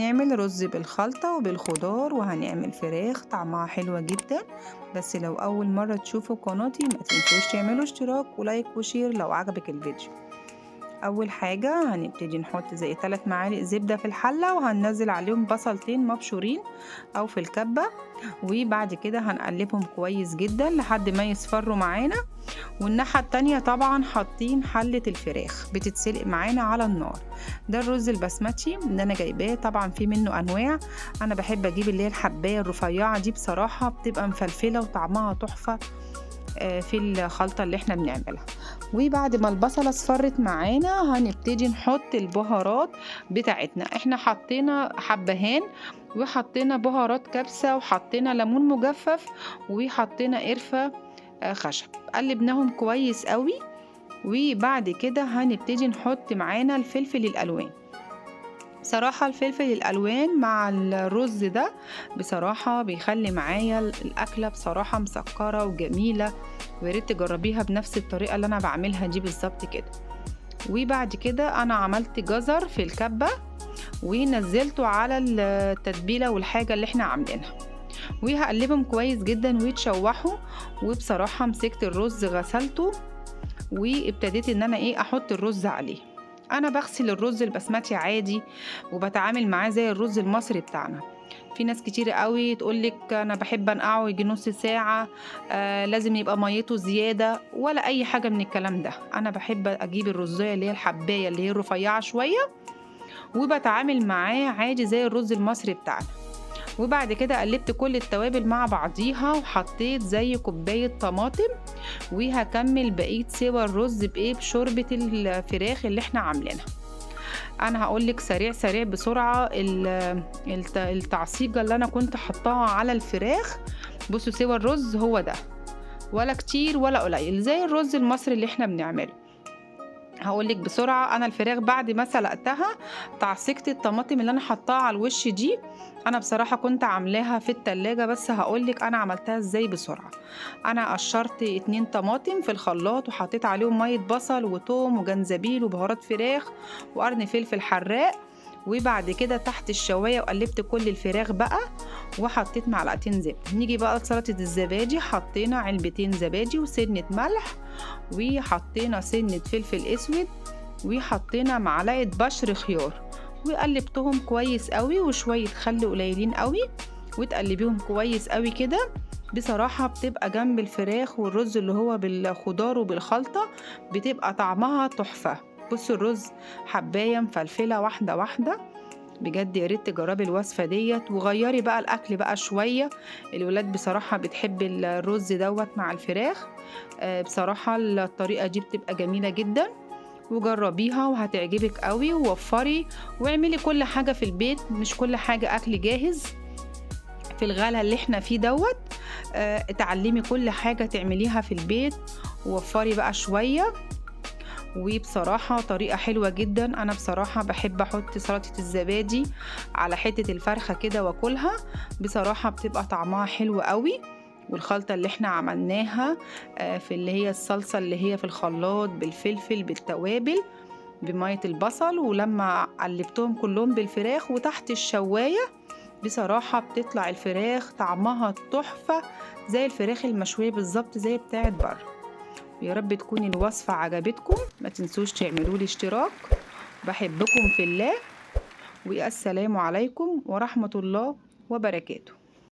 هنعمل رز بالخلطة وبالخضار، وهنعمل فراخ طعمها حلوة جدا. بس لو أول مرة تشوفوا قناتي ما تنسوش تعملوا اشتراك ولايك وشير لو عجبك الفيديو. أول حاجة هنبتدي نحط زي 3 معالق زبدة في الحلة، وهننزل عليهم بصلتين مبشورين أو في الكبة، وبعد كده هنقلبهم كويس جدا لحد ما يصفروا معانا. والناحية التانية طبعا حاطين حلة الفراخ بتتسلق معانا على النار. ده الرز البسمتي اللي انا جايباه، طبعا في منه انواع، انا بحب اجيب اللي هي الحباية الرفيعة دي، بصراحة بتبقى مفلفلة وطعمها تحفة في الخلطة اللي احنا بنعملها. وبعد ما البصلة اصفرت معانا هنبتدي نحط البهارات بتاعتنا. احنا حطينا حبهان، وحطينا بهارات كبسة، وحطينا ليمون مجفف، وحطينا قرفة خشب. قلبناهم كويس قوي. وبعد كده هنبتدي نحط معانا الفلفل الالوان. بصراحة الفلفل الالوان مع الرز ده بصراحة بيخلي معايا الاكلة بصراحة مسكرة وجميلة، وياريت تجربيها بنفس الطريقة اللي انا بعملها دي بالظبط كده. وبعد كده انا عملت جزر في الكبة ونزلته على التتبيلة والحاجة اللي احنا عاملينها، وهقلبهم كويس جدا ويتشوحوا. وبصراحة مسكت الرز غسلته وابتديت ان انا احط الرز عليه. انا بغسل الرز البسمتي عادي وبتعامل معاه زي الرز المصري بتاعنا. في ناس كتير قوي تقولك انا بحب انقعه يجي نص ساعة، لازم يبقى ميته زيادة، ولا اي حاجة من الكلام ده. انا بحب اجيب الرزاية اللي هي الحباية اللي هي الرفيعة شوية، وبتعامل معاه عادي زي الرز المصري بتاعنا. وبعد كده قلبت كل التوابل مع بعضيها، وحطيت زي كوباية طماطم، وهكمل بقية سوى الرز بشوربة الفراخ اللي احنا عاملينها. انا هقولك سريع سريع بسرعة التعصيجة اللي انا كنت حطاها على الفراخ. بصوا سوى الرز هو ده، ولا كتير ولا قليل، زي الرز المصري اللي احنا بنعمله. هقولك بسرعة، انا الفراخ بعد ما سلقتها تعصيجة الطماطم اللي انا حطاها على الوش دي انا بصراحة كنت عاملاها في التلاجة، بس هقولك انا عملتها ازاي بسرعة. انا قشرت 2 طماطم في الخلاط، وحطيت عليهم مية بصل وتوم وجنزبيل وبهارات فراخ وقرن فلفل حراق. وبعد كده تحت الشواية وقلبت كل الفراخ بقى، وحطيت معلقتين زبدة. نيجي بقى لسلطة الزبادي، حطينا علبتين زبادي وسنة ملح، وحطينا سنة فلفل اسود، وحطينا معلقة بشر خيار، وقلبتهم كويس قوي، وشوية خل قليلين قوي، وتقلبيهم كويس قوي كده. بصراحة بتبقى جنب الفراخ والرز اللي هو بالخضار وبالخلطة بتبقى طعمها تحفة. بصوا الرز حباية مفلفلة واحدة واحدة، بجد يا ريت تجربي الوصفة ديت وغيري بقى الأكل بقى شوية. الولاد بصراحة بتحب الرز دوت مع الفراخ. بصراحة الطريقة دي بتبقى جميلة جدا، وجربيها وهتعجبك قوي. ووفري واعملي كل حاجة في البيت، مش كل حاجة أكل جاهز في الغلا اللي احنا فيه دوت. اتعلمي كل حاجة تعمليها في البيت، ووفري بقى شوية. وبصراحة طريقة حلوة جدا. أنا بصراحة بحب أحط سلطة الزبادي على حتة الفرخة كده وأكلها، بصراحة بتبقى طعمها حلو قوي. والخلطة اللي احنا عملناها في اللي هي الصلصة اللي هي في الخلاط بالفلفل بالتوابل بمية البصل، ولما قلبتهم كلهم بالفراخ وتحت الشواية بصراحة بتطلع الفراخ طعمها تحفة زي الفراخ المشوية بالظبط زي بتاعت بره. يا رب تكون الوصفة عجبتكم. ما تنسوش تعملوا لي اشتراك. بحبكم في الله، والسلام عليكم ورحمة الله وبركاته.